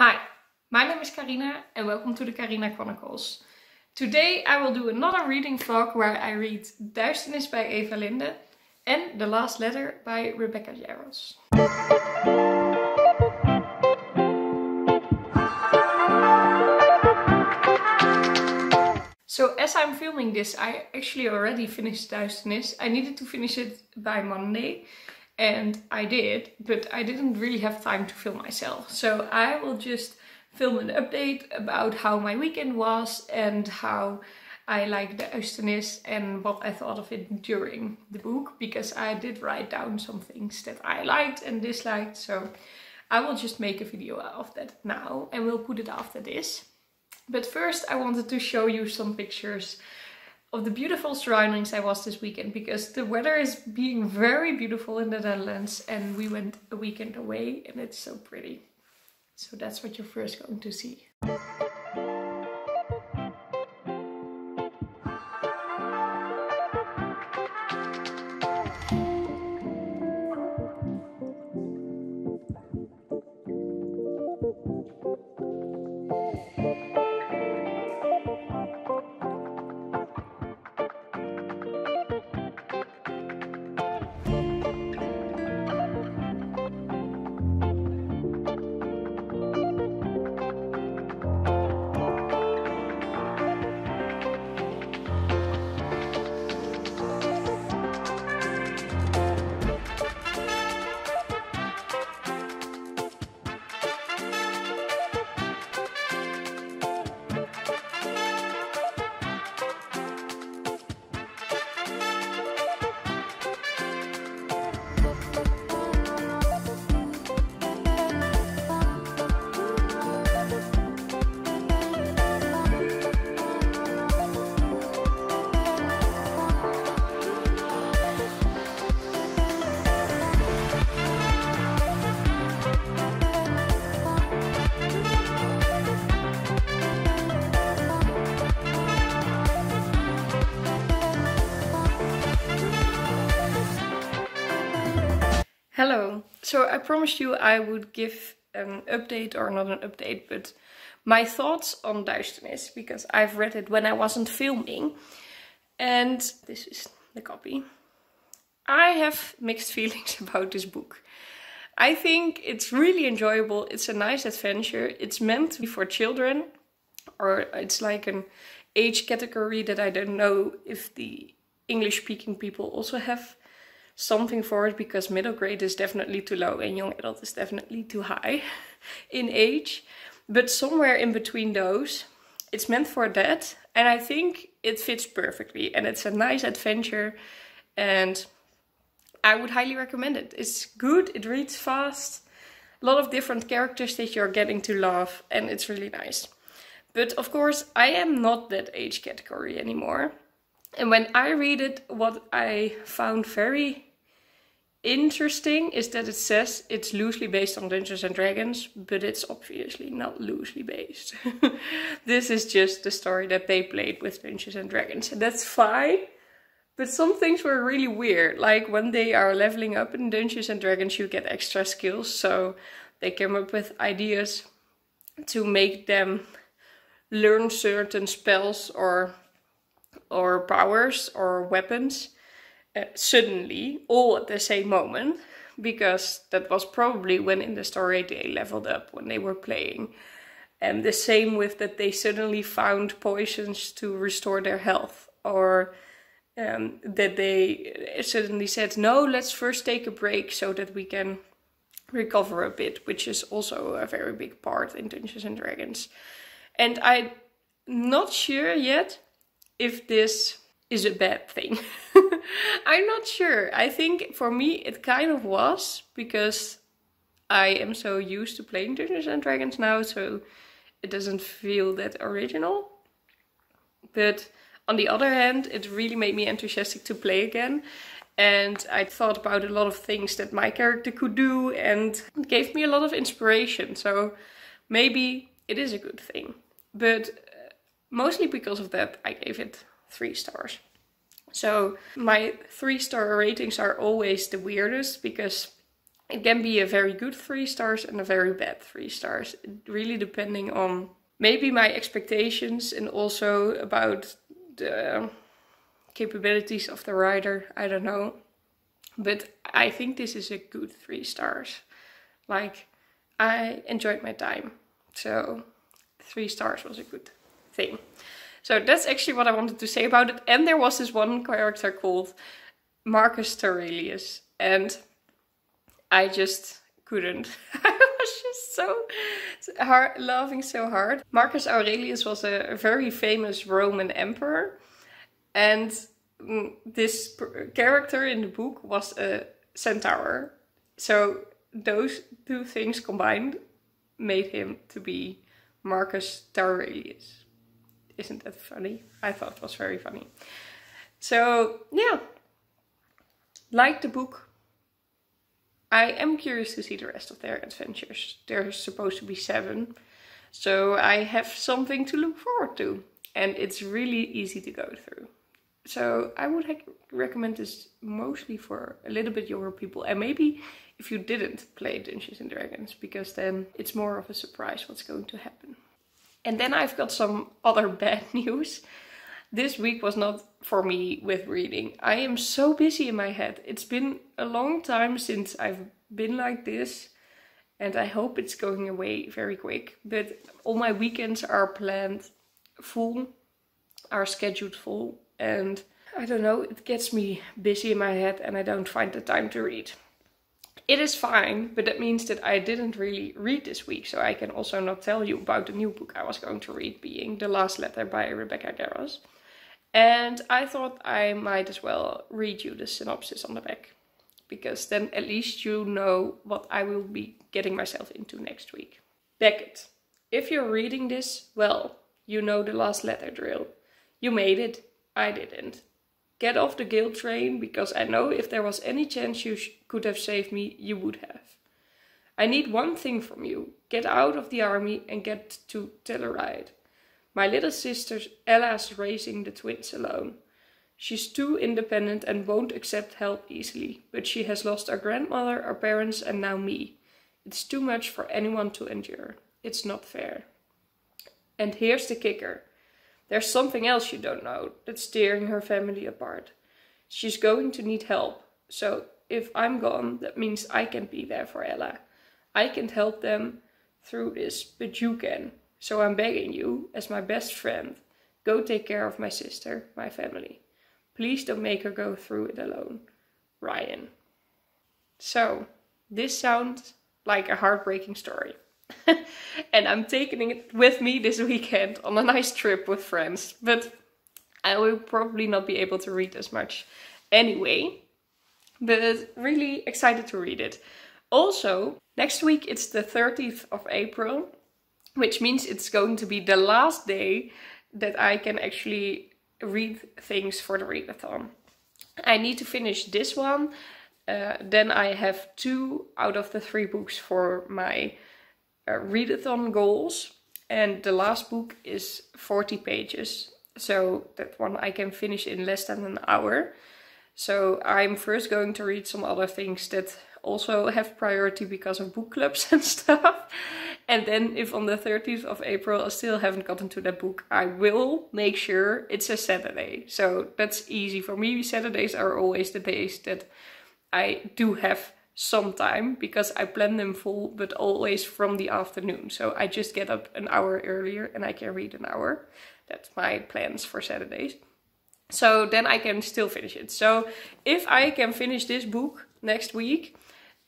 Hi, my name is Carina and welcome to the Carina Chronicles. Today I will do another reading vlog where I read Duisternis by Eva Lindén and The Last Letter by Yarros. So as I'm filming this, I actually already finished Duisternis. I needed to finish it by Monday. And I did, but I didn't really have time to film myself. So I will just film an update about how my weekend was and how I liked the Duisternis and what I thought of it during the book. Because I did write down some things that I liked and disliked. So I will just make a video of that now and we'll put it after this. But first I wanted to show you some pictures of the beautiful surroundings I was this weekend, because the weather is being very beautiful in the Netherlands and we went a weekend away and it's so pretty. So that's what you're first going to see. Hello, so I promised you I would give an update, or not an update, but my thoughts on Duisternis, because I've read it when I wasn't filming, and this is the copy. I have mixed feelings about this book. I think it's really enjoyable, it's a nice adventure, it's meant to be for children, or it's like an age category that I don't know if the English-speaking people also have something for it, because middle grade is definitely too low and young adult is definitely too high in age. But somewhere in between those, it's meant for that, and I think it fits perfectly and it's a nice adventure and I would highly recommend it. It's good, it reads fast, a lot of different characters that you're getting to love, and it's really nice. But of course I am not that age category anymore. And when I read it, what I found very interesting is that it says it's loosely based on Dungeons and Dragons, but it's obviously not loosely based. This is just the story that they played with Dungeons and Dragons, and that's fine. But some things were really weird, like when they are leveling up in Dungeons and Dragons you get extra skills, so they came up with ideas to make them learn certain spells or powers or weapons suddenly, all at the same moment, because that was probably when in the story they leveled up when they were playing. And the same with that they suddenly found potions to restore their health, or that they suddenly said, no, let's first take a break so that we can recover a bit, which is also a very big part in Dungeons and Dragons. And I'm not sure yet if this is a bad thing. I'm not sure. I think for me it kind of was, because I am so used to playing Dungeons and Dragons now, so it doesn't feel that original. But on the other hand, it really made me enthusiastic to play again. And I thought about a lot of things that my character could do, and it gave me a lot of inspiration. So maybe it is a good thing. But mostly because of that, I gave it 3 stars. So my 3-star ratings are always the weirdest, because It can be a very good 3 stars and a very bad 3 stars. Really depending on maybe my expectations and also about the capabilities of the writer. I don't know. But I think this is a good 3 stars. Like, I enjoyed my time. So 3 stars was a good thing. So that's actually what I wanted to say about it. And there was this one character called Marcus Aurelius. And I just couldn't. I was just so hard, laughing so hard. Marcus Aurelius was a very famous Roman emperor. And this character in the book was a centaur. So those 2 things combined made him to be Marcus Aurelius. Isn't that funny? I thought it was very funny. So yeah, like the book. I am curious to see the rest of their adventures. There's supposed to be 7. So I have something to look forward to. And it's really easy to go through. So I would recommend this mostly for a little bit younger people. And maybe if you didn't play Dungeons and Dragons. Because then it's more of a surprise what's going to happen. And then I've got some other bad news. This week was not for me with reading. I am so busy in my head. It's been a long time since I've been like this. And I hope it's going away very quick. But all my weekends are planned full, are scheduled full. And I don't know, it gets me busy in my head and I don't find the time to read. It is fine, but that means that I didn't really read this week. So I can also not tell you about the new book I was going to read, being The Last Letter by Rebecca Yarros. And I thought I might as well read you the synopsis on the back. Because then at least you know what I will be getting myself into next week. Beckett, if you're reading this, well, you know the last letter drill. You made it. I didn't. Get off the guilt train, because I know if there was any chance you could have saved me, you would have. I need one thing from you. Get out of the army and get to Telluride. My little sister Ella's raising the twins alone. She's too independent and won't accept help easily, but she has lost our grandmother, our parents, and now me. It's too much for anyone to endure. It's not fair. And here's the kicker. There's something else you don't know that's tearing her family apart. She's going to need help. So if I'm gone, that means I can't be there for Ella. I can't help them through this, but you can. So I'm begging you, as my best friend, go take care of my sister, my family. Please don't make her go through it alone. Ryan. So, this sounds like a heartbreaking story. And I'm taking it with me this weekend on a nice trip with friends. But I will probably not be able to read as much anyway. But really excited to read it. Also, next week it's the 30th of April. Which means it's going to be the last day that I can actually read things for the readathon. I need to finish this one. Then I have 2 out of the 3 books for my readathon goals. And the last book is 40 pages. So that one I can finish in less than an hour. So I'm first going to read some other things that also have priority because of book clubs and stuff. And then if on the 30th of April I still haven't gotten to that book, I will make sure it's a Saturday. So that's easy for me. Saturdays are always the days that I do have some time because I plan them full, but always from the afternoon. So I just get up an hour earlier and I can read an hour. That's my plans for Saturdays. So then I can still finish it. So if I can finish this book next week,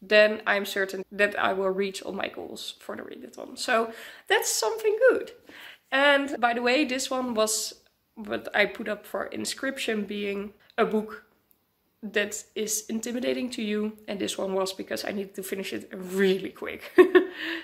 then I'm certain that I will reach all my goals for the readathon. So that's something good. And by the way, this one was what I put up for inscription, being a book that is intimidating to you. And this one was because I needed to finish it really quick.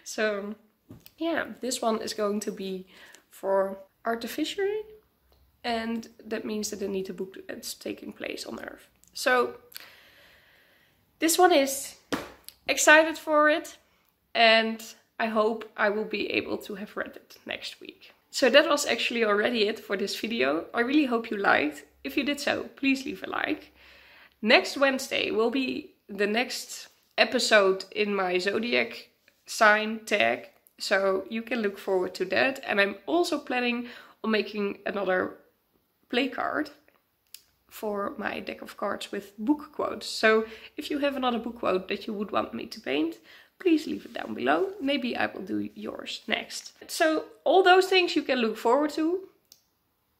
So yeah, this one is going to be for artificiary. And that means that I need a book that's taking place on Earth. So this one is excited for it. And I hope I will be able to have read it next week. So that was actually already it for this video. I really hope you liked. If you did so, please leave a like. Next Wednesday will be the next episode in my zodiac sign tag. So you can look forward to that. And I'm also planning on making another play card for my deck of cards with book quotes. So if you have another book quote that you would want me to paint, please leave it down below. Maybe I will do yours next. So all those things you can look forward to.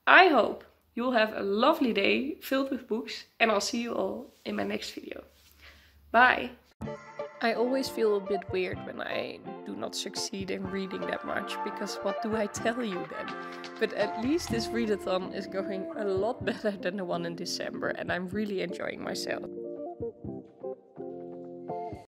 I hope you'll have a lovely day filled with books, and I'll see you all in my next video. Bye! I always feel a bit weird when I do not succeed in reading that much, because what do I tell you then? But at least this readathon is going a lot better than the one in December, and I'm really enjoying myself.